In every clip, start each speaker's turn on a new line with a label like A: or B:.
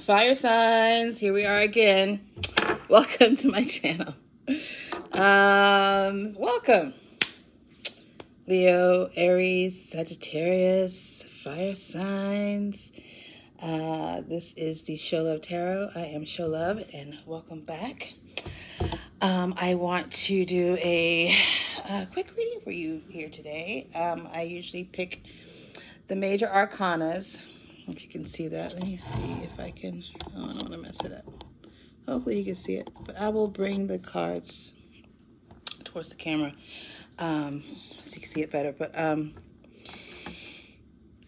A: Fire signs, here we are again. Welcome to my channel. Welcome. Leo, Aries, Sagittarius, fire signs. This is the Show Love Tarot. I am Show Love, and welcome back. I want to do a quick reading for you here today. I usually pick the major arcanas. If you can see that, let me see if I can. Oh, I don't want to mess it up. Hopefully you can see it, but I will bring the cards towards the camera so you can see it better. But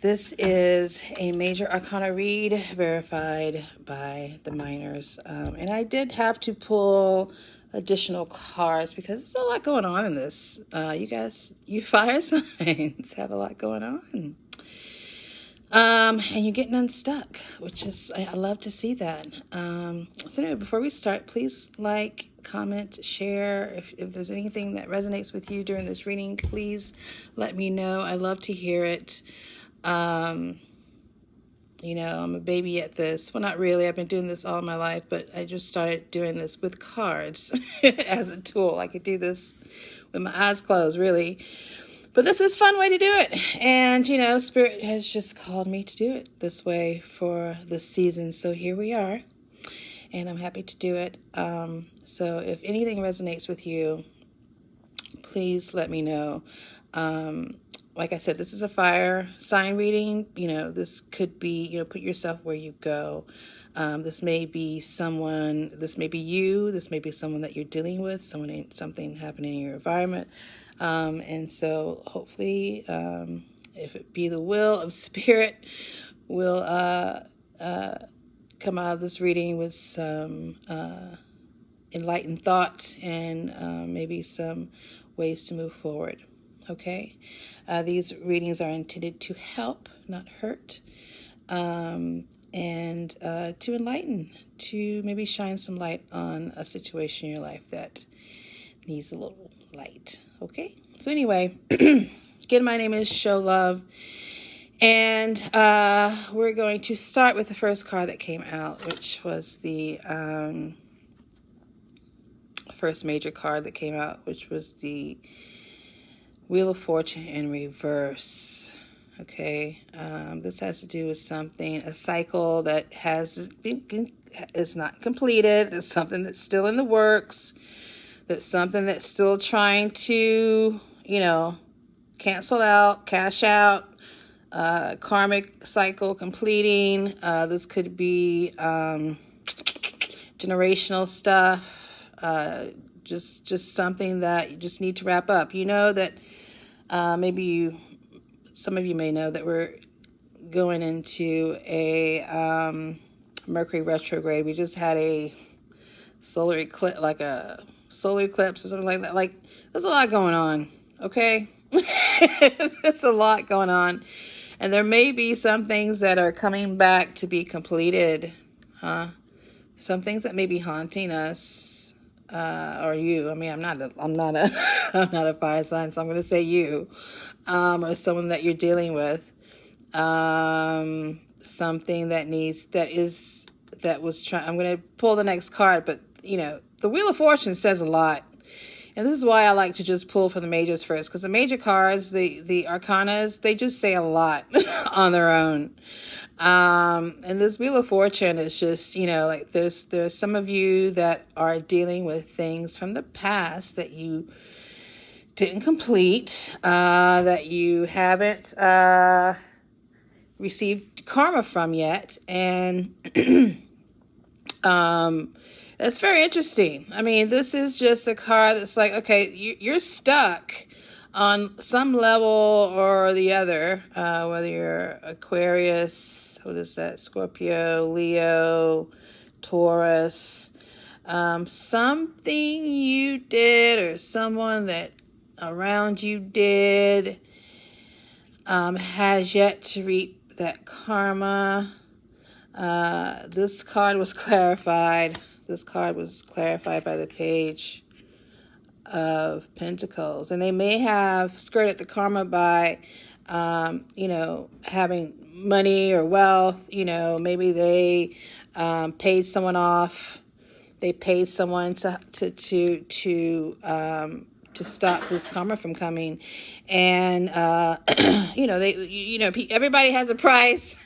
A: this is a major arcana read you by the minors, and I did have to pull additional cards because there's a lot going on in this. You guys, you fire signs have a lot going on. And you're getting unstuck, which is, I love to see that. So anyway, before we start, please like, comment, share. If there's anything that resonates with you during this reading, please let me know. I love to hear it. You know, I'm a baby at this. Well, not really. I've been doing this all my life, but I just started doing this with cards as a tool. I could do this with my eyes closed, really. But this is a fun way to do it. And, you know, Spirit has just called me to do it this way for this season. So here we are. And I'm happy to do it. So if anything resonates with you, please let me know. Like I said, this is a fire sign reading. You know, this could be, you know, put yourself where you go. This may be someone, this may be you, this may be someone that you're dealing with, something happening in your environment. And so hopefully, if it be the will of Spirit, we'll come out of this reading with some enlightened thoughts and maybe some ways to move forward. Okay? These readings are intended to help, not hurt, and to enlighten, to maybe shine some light on a situation in your life that needs a little light. Okay, so anyway, again, my name is Show Love, and we're going to start with the first card that came out, which was the first major card that came out, which was the Wheel of Fortune in reverse. Okay, this has to do with something, a cycle that is not completed. It's something that's still in the works. That's something that's still trying to, you know, cancel out, cash out, karmic cycle completing. This could be generational stuff, just something that you just need to wrap up. You know that some of you may know that we're going into a Mercury retrograde. We just had a solar eclipse, like a solar eclipse or something like that. Like, there's a lot going on, okay? There's a lot going on. And there may be some things that are coming back to be completed, some things that may be haunting us, or you. I mean, I'm not a fire sign, so I'm going to say you, or someone that you're dealing with, something I'm going to pull the next card, but, you know, the Wheel of Fortune says a lot. And this is why I like to just pull for the majors first, because the major cards, the arcanas, they just say a lot on their own. And this Wheel of Fortune is just, you know, like there's some of you that are dealing with things from the past that you didn't complete, that you haven't received karma from yet. And it's very interesting. I mean, this is just a card that's like, okay, you're stuck on some level or the other, whether you're Aquarius, what is that, Scorpio, Leo, Taurus, something you did or someone that around you did has yet to reap that karma. This card was clarified. This card was clarified by the Page of Pentacles. And they may have skirted the karma by, you know, having money or wealth. You know, maybe they paid someone off. They paid someone to stop this karma from coming, and everybody has a price.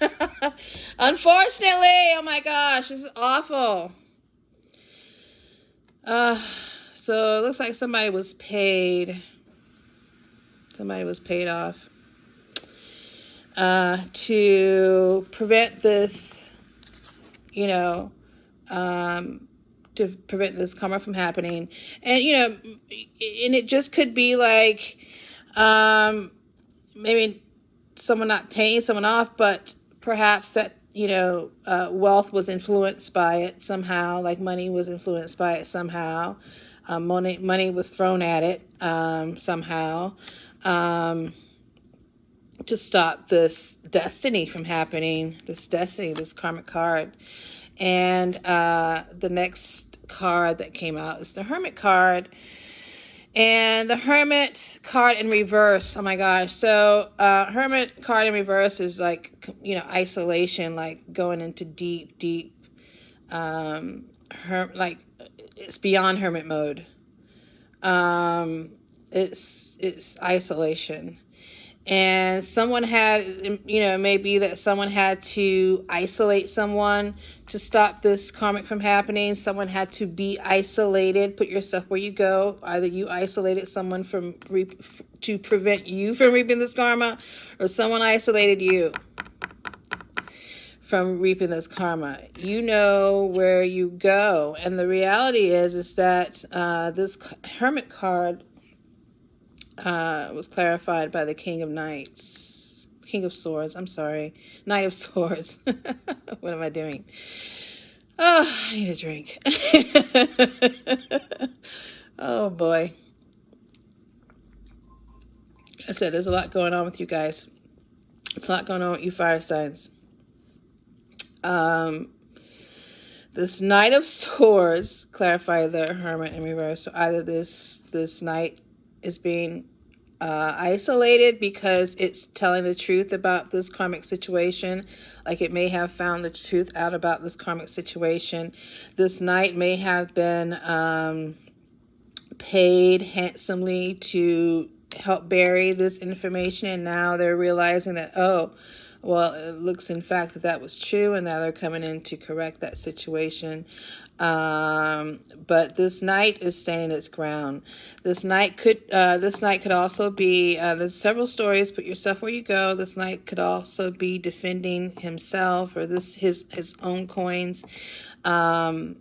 A: Unfortunately, oh my gosh, this is awful. So it looks like somebody was paid. Somebody was paid off to prevent this, to prevent this karma from happening. And, and it just could be like, maybe someone not paying someone off, but perhaps that, wealth was influenced by it somehow, like money was influenced by it somehow. Money was thrown at it somehow to stop this destiny from happening, this karmic card. And the next card that came out is the Hermit card. And the Hermit card in reverse, oh my gosh. So Hermit card in reverse is like, isolation, like going into deep, like it's beyond hermit mode. It's isolation. And someone had, maybe that someone had to isolate someone to stop this karmic from happening. Someone had to be isolated. Put yourself where you go. Either you isolated someone to prevent you from reaping this karma, or someone isolated you from reaping this karma. You know where you go. And the reality is that this Hermit card was clarified by the King of Swords. I'm sorry. Knight of Swords. What am I doing? Oh, I need a drink. Oh, boy. I said there's a lot going on with you guys. There's a lot going on with you fire signs. This Knight of Swords clarify the Hermit in reverse. So either this Knight is being isolated because it's telling the truth about this karmic situation. Like it may have found the truth out about this karmic situation. This Knight may have been paid handsomely to help bury this information, and now they're realizing that, oh, well, it looks in fact that was true, and now they're coming in to correct that situation. But this Knight is standing its ground. This Knight could also be, there's several stories, put yourself where you go. This Knight could also be defending himself or his own coins, and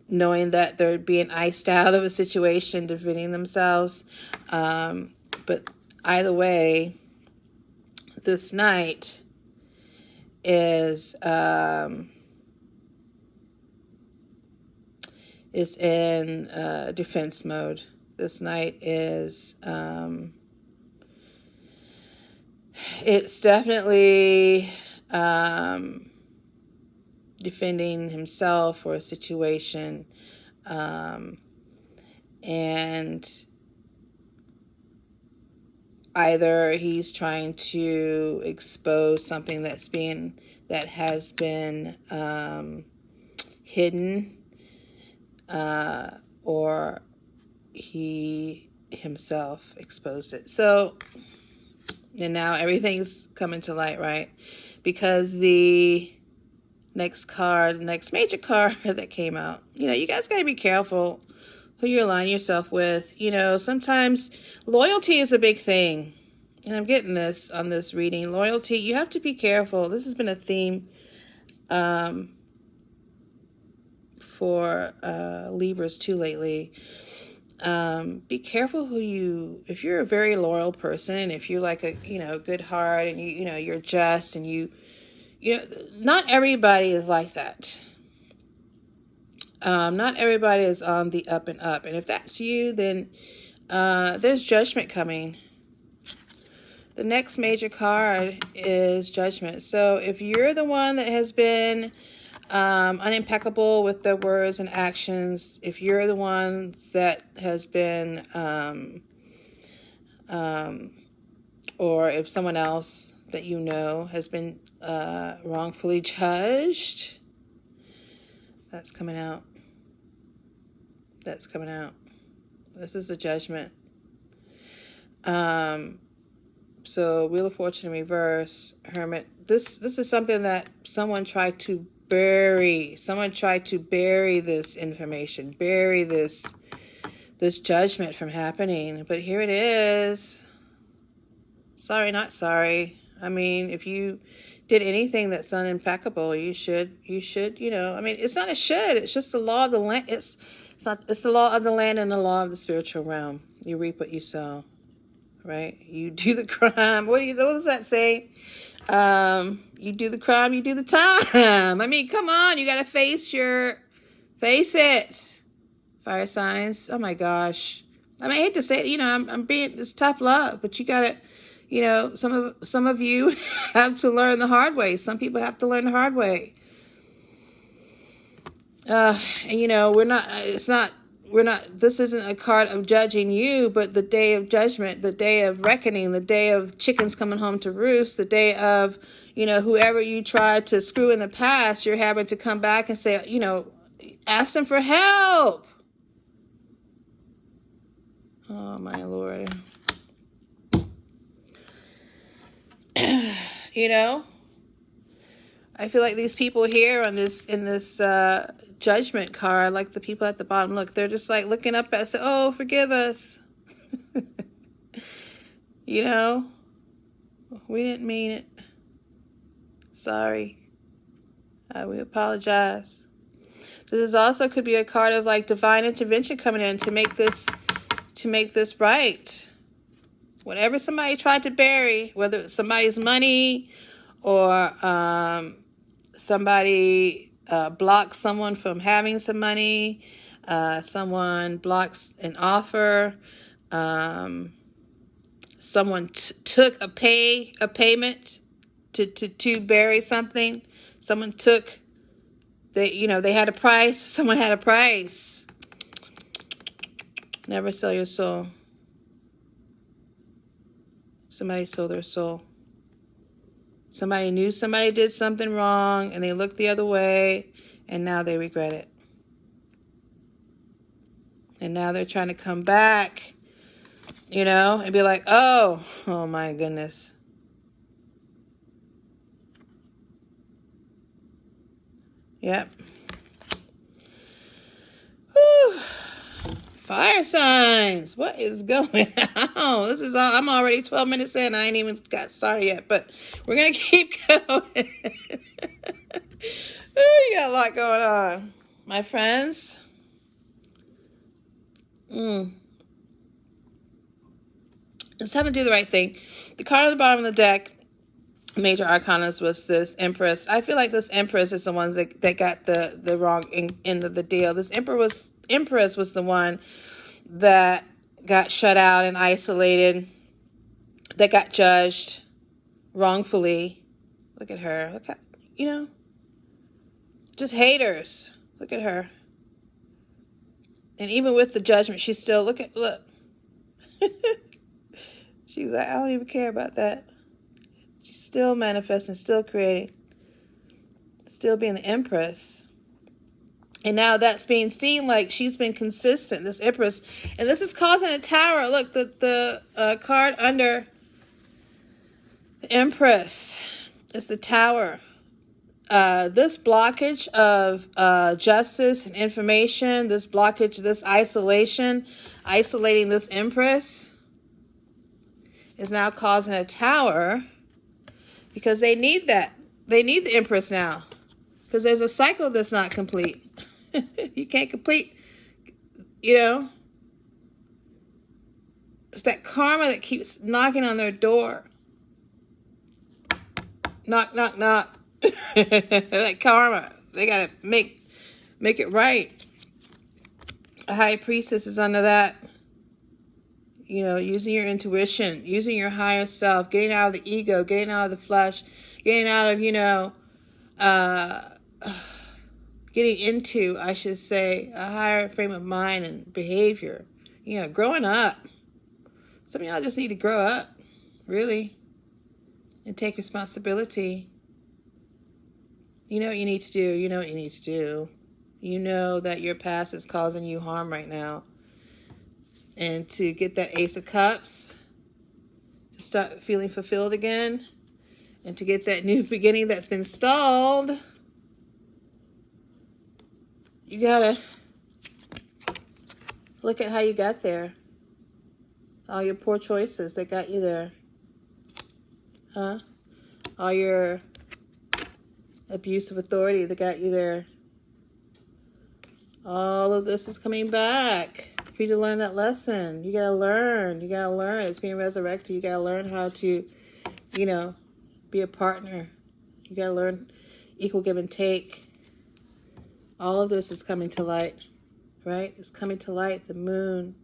A: knowing that they're being iced out of a situation, defending themselves. But either way, this Knight is in defense mode. This Knight is it's definitely defending himself or a situation, and either he's trying to expose something that has been hidden, or he himself exposed it. So, and now everything's coming to light, right? Because the next major card that came out, you guys got to be careful who you align yourself with. Sometimes loyalty is a big thing. And I'm getting this on this reading. Loyalty, you have to be careful. This has been a theme for Libras too lately. Be careful if you're a very loyal person, if you're like a, good heart, and you're just, and not everybody is like that. Not everybody is on the up and up. And if that's you, then there's judgment coming. The next major card is Judgment. So if you're the one that has been unimpeccable with their words and actions, if you're the ones that has been, or if someone else that you know has been wrongfully judged. That's coming out. That's coming out. This is the judgment. So Wheel of Fortune in reverse, Hermit. This is something that someone tried to bury. Someone tried to bury this information, bury this judgment from happening. But here it is. Sorry, not sorry. I mean, if you did anything that's impeccable, you should, I mean, it's not a should. It's just the law of the land. It's the law of the land and the law of the spiritual realm. You reap what you sow. Right? You do the crime. What does that say? You do the crime, you do the time. I mean, come on, you got to face it. Fire signs. Oh my gosh. I mean, I hate to say it, it's tough love, but you got to, some of you have to learn the hard way. Some people have to learn the hard way. And this isn't a card of judging you, but the day of judgment, the day of reckoning, the day of chickens coming home to roost, the day of, whoever you tried to screw in the past, you're having to come back and say, ask them for help. Oh, my Lord. I feel like these people here in this judgment card, like the people at the bottom, look, they're just like looking up at, say, oh, forgive us. We didn't mean it. Sorry. We apologize. This also could be a card of like divine intervention coming in to make this right. Whatever somebody tried to bury, whether it's somebody's money or somebody blocks someone from having some money, someone blocks an offer, someone took a payment to bury something, someone took, they had a price, someone had a price. Never sell your soul. Somebody sold their soul. Somebody knew somebody did something wrong and they looked the other way and now they regret it. And now they're trying to come back, and be like, oh my goodness. Yep. Whew. Fire signs. What is going on? This is all. I'm already 12 minutes in. I ain't even got started yet, but we're going to keep going. You got a lot going on, my friends. It's time to do the right thing. The card at the bottom of the deck, major arcanas, was this Empress. I feel like this Empress is the ones that got the wrong end of the deal. This Empress was the one that got shut out and isolated, that got judged wrongfully. Look at her. Look at, just haters. Look at her. And even with the judgment, she's still, look. She's like, I don't even care about that. She's still manifesting, still creating, still being the Empress. And now that's being seen like she's been consistent, this Empress. And this is causing a tower. Look, the card under the Empress is the Tower. This blockage of justice and information, this blockage, this isolating this Empress, is now causing a tower because they need that. They need the Empress now because there's a cycle that's not complete. You can't complete, It's that karma that keeps knocking on their door. Knock, knock, knock. That karma. They got to make it right. A high priestess is under that. Using your intuition, using your higher self, getting out of the ego, getting out of the flesh, getting out of, getting into, I should say, a higher frame of mind and behavior. Growing up. Some of y'all just need to grow up. Really. and take responsibility. You know what you need to do. You know what you need to do. You know that your past is causing you harm right now. And to get that Ace of Cups, to start feeling fulfilled again, and to get that new beginning that's been stalled, you gotta look at how you got there. All your poor choices that got you there. Huh? All your abuse of authority that got you there. All of this is coming back for you to learn that lesson. You gotta learn. You gotta learn. It's being resurrected. You gotta learn how to, be a partner. You gotta learn equal give and take. All of this is coming to light, right? It's coming to light. The moon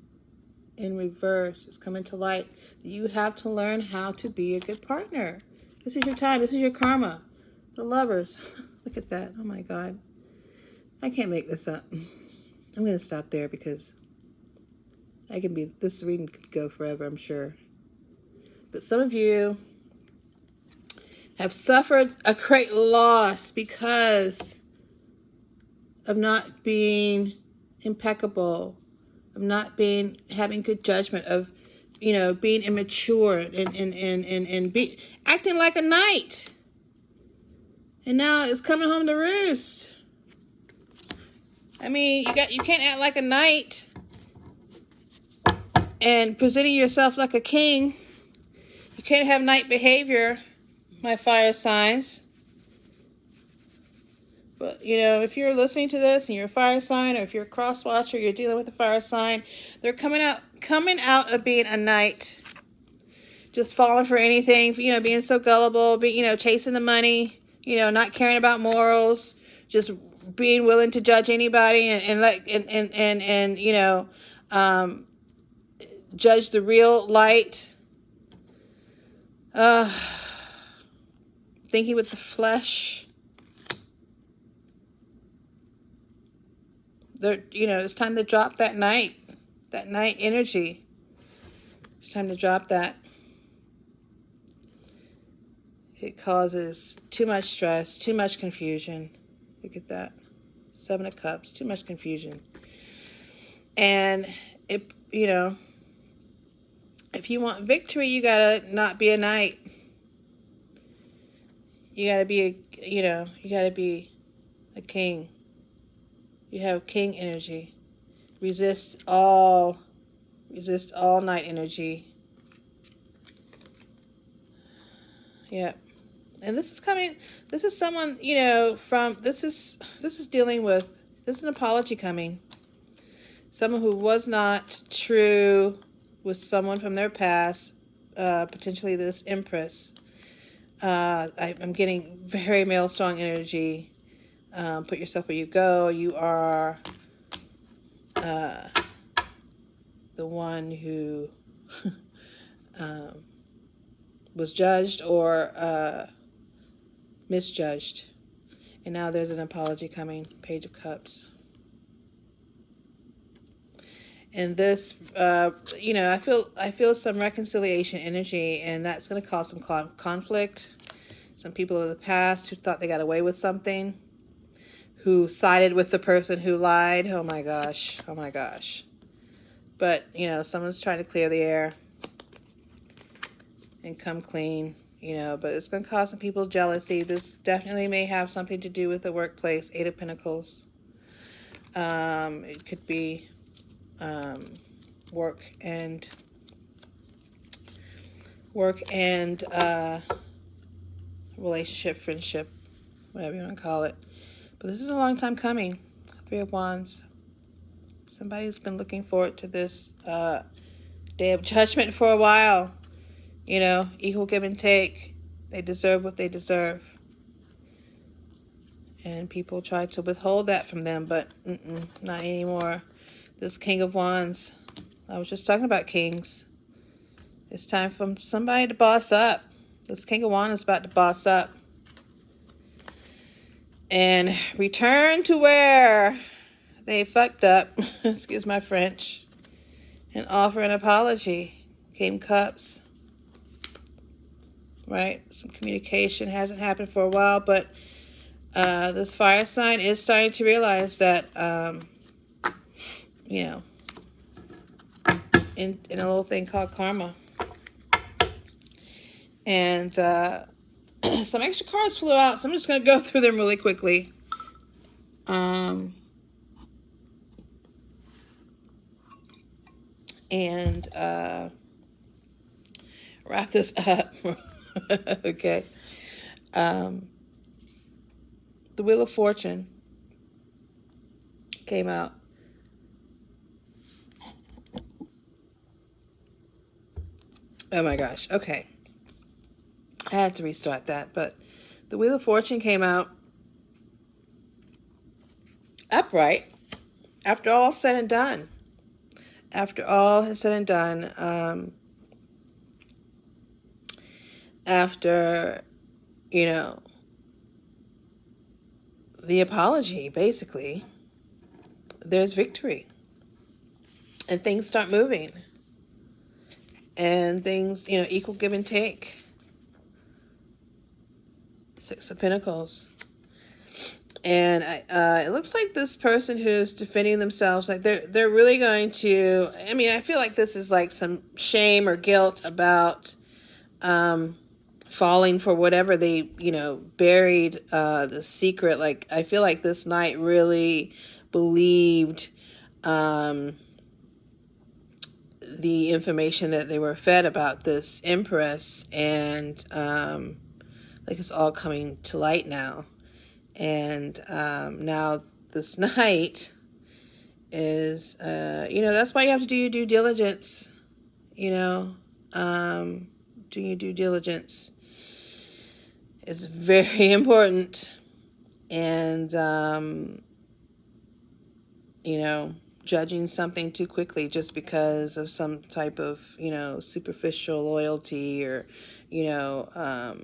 A: in reverse is coming to light. You have to learn how to be a good partner. This is your time. This is your karma. The Lovers. Look at that. Oh my God. I can't make this up. I'm going to stop there because this reading could go forever, I'm sure. But some of you have suffered a great loss because of not being impeccable, of not having good judgment, of, being immature and acting like a knight. And now it's coming home to roost. I mean, you can't act like a knight and presenting yourself like a king. You can't have knight behavior, my fire signs. But, if you're listening to this and you're a fire sign, or if you're a cross watcher, you're dealing with a fire sign, they're coming out of being a knight, just falling for anything, being so gullible, chasing the money, not caring about morals, just being willing to judge anybody and judge the real light. Thinking with the flesh. It's time to drop that night energy. It's time to drop that. It causes too much stress, too much confusion. Look at that. 7 of Cups, too much confusion. And if you want victory, you gotta not be a knight. You gotta be a king. You have king energy. Resist all night energy. Yeah. And this is someone, this is an apology coming. Someone who was not true with someone from their past, potentially this Empress. I'm getting very male strong energy. Put yourself where you go. You are the one who was judged or misjudged. And now there's an apology coming. Page of Cups. And this, I feel some reconciliation energy, and that's going to cause some conflict. Some people of the past who thought they got away with something, who sided with the person who lied. Oh my gosh. But, someone's trying to clear the air and come clean, but it's going to cause some people jealousy. This definitely may have something to do with the workplace. 8 of Pentacles. It could be work and relationship, friendship, whatever you want to call it. But this is a long time coming. 3 of Wands. Somebody's been looking forward to this day of judgment for a while. Equal give and take. They deserve what they deserve. And people try to withhold that from them, but not anymore. This King of Wands. I was just talking about kings. It's time for somebody to boss up. This King of Wands is about to boss up. And return to where they fucked up. Excuse my French. And offer an apology. King of Cups. right? Some communication hasn't happened for a while, but this fire sign is starting to realize that, you know, in a little thing called karma. And some extra cards flew out, so I'm just going to go through them really quickly. And wrap this up. Okay. The Wheel of Fortune came out. Oh my gosh. Okay. I had to restart that, but the Wheel of Fortune came out upright after all said and done. After all is said and done, after, you know, the apology, basically, there's victory. And things start moving. And things, you know, equal give and take. Six of Pentacles. And it looks like this person who's defending themselves, like they're really going to, I mean, I feel like this is like some shame or guilt about falling for whatever they, you know, buried the secret. Like, I feel like this knight really believed the information that they were fed about this empress, and like it's all coming to light now. And now this knight is, you know, that's why you have to do your due diligence, you know, do your due diligence is very important. And, you know, judging something too quickly just because of some type of, you know, superficial loyalty, or, you know,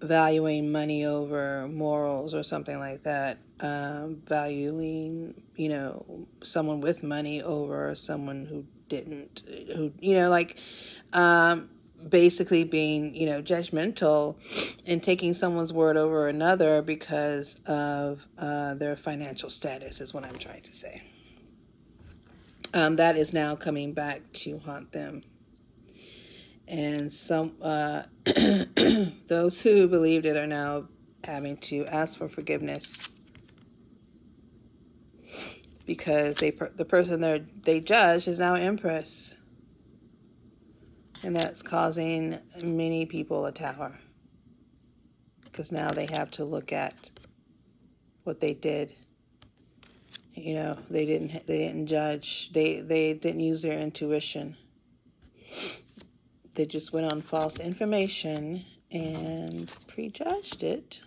A: valuing money over morals or something like that, valuing, you know, someone with money over someone who didn't, who, you know, like, basically being, you know, judgmental and taking someone's word over another because of their financial status is what I'm trying to say. That is now coming back to haunt them. And some those who believed it are now having to ask for forgiveness because the person they judged is now Empress, and that's causing many people a tower because now they have to look at what they did. You know, they didn't judge. They didn't use their intuition. They just went on false information and prejudged it.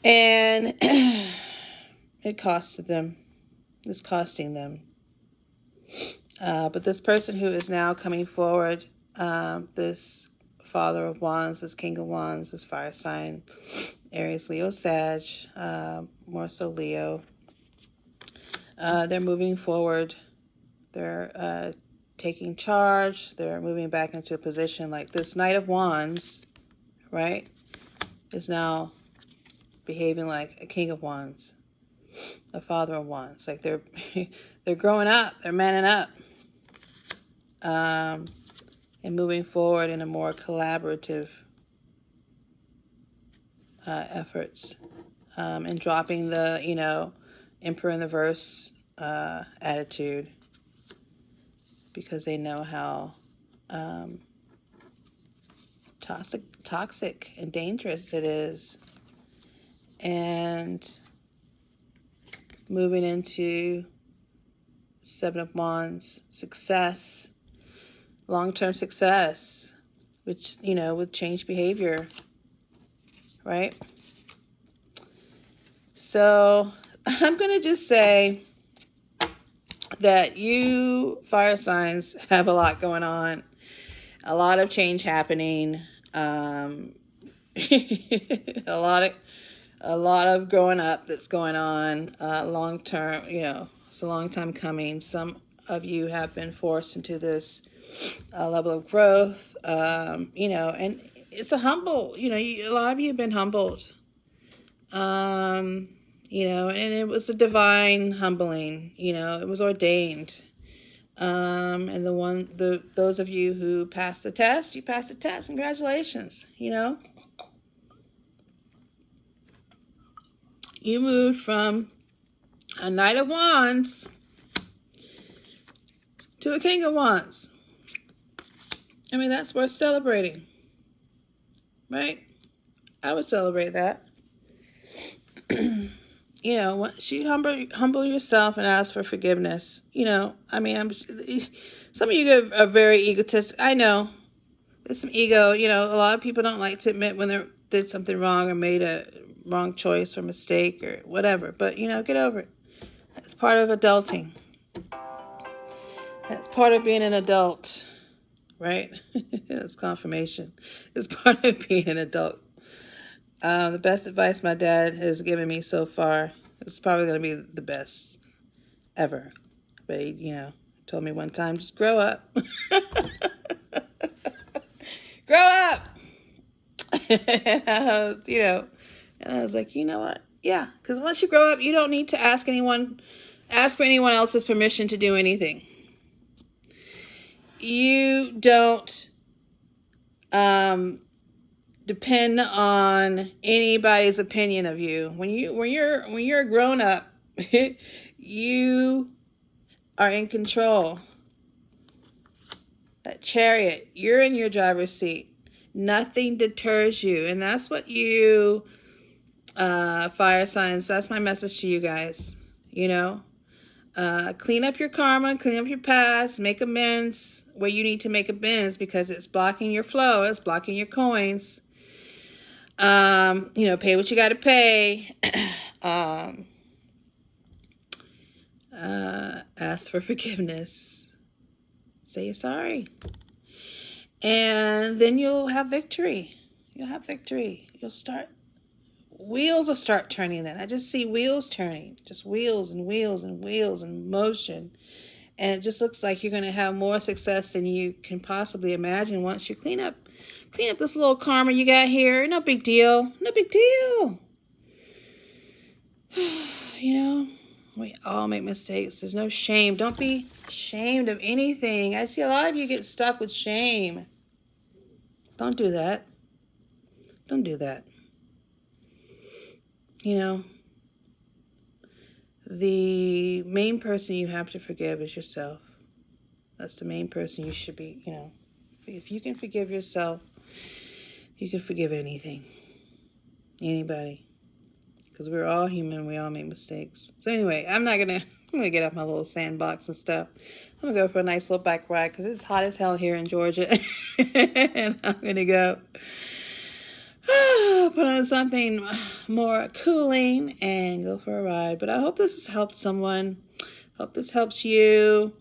A: And it costed them. It's costing them. But this person who is now coming forward, this Father of Wands, this King of Wands, this fire sign, Aries, Leo, Sag, more so Leo, they're moving forward. They're taking charge. They're moving back into a position. Like this Knight of Wands, right, is now behaving like a King of Wands, a Father of Wands. Like they're growing up. They're manning up, and moving forward in a more collaborative efforts, and dropping the, you know, Emperor in the verse attitude, because they know how toxic and dangerous it is. And moving into Seven of Wands, success, long-term success, which, you know, with changed behavior, right? So I'm going to just say that you fire signs have a lot going on, a lot of change happening, a lot of growing up that's going on, long term, you know, it's a long time coming. Some of you have been forced into this level of growth, and it's a humble, a lot of you have been humbled, and it was a divine humbling, it was ordained. And those of you who passed the test, you passed the test. Congratulations. You moved from a Knight of Wands to a King of Wands. I mean, that's worth celebrating, right? I would celebrate that. Once you humble yourself and ask for forgiveness, some of you are very egotistic. I know there's some ego. A lot of people don't like to admit when they did something wrong or made a wrong choice or mistake or whatever. But, get over it. That's part of adulting. That's part of being an adult, right? That's confirmation. It's part of being an adult. The best advice my dad has given me so far, it's probably going to be the best ever. But he, told me one time, just grow up. Grow up! And I was like, you know what? Yeah, because once you grow up, you don't need to ask for anyone else's permission to do anything. You don't depend on anybody's opinion of you. When you're a grown up, you are in control. That Chariot, you're in your driver's seat. Nothing deters you, and that's what you fire signs. That's my message to you guys. Clean up your karma, clean up your past, make amends where you need to make amends because it's blocking your flow, it's blocking your coins. Pay what you got to pay. Ask for forgiveness. Say you're sorry. And then you'll have victory. Wheels will start turning then. I just see wheels turning. Just wheels and wheels and wheels and motion. And it just looks like you're going to have more success than you can possibly imagine once you clean up this little karma you got here. No big deal. We all make mistakes. There's no shame. Don't be ashamed of anything. I see a lot of you get stuck with shame. Don't do that. The main person you have to forgive is yourself. That's the main person you should be, If you can forgive yourself, you can forgive anything. Anybody. Because we're all human. We all make mistakes. So anyway, I'm going to get off my little sandbox and stuff. I'm going to go for a nice little bike ride because it's hot as hell here in Georgia. And I'm going to go put on something more cooling and go for a ride. But I hope this has helped someone. Hope this helps you.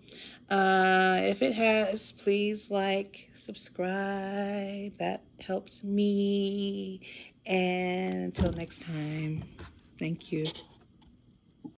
A: If it has, please like, subscribe. That helps me. And until next time, thank you.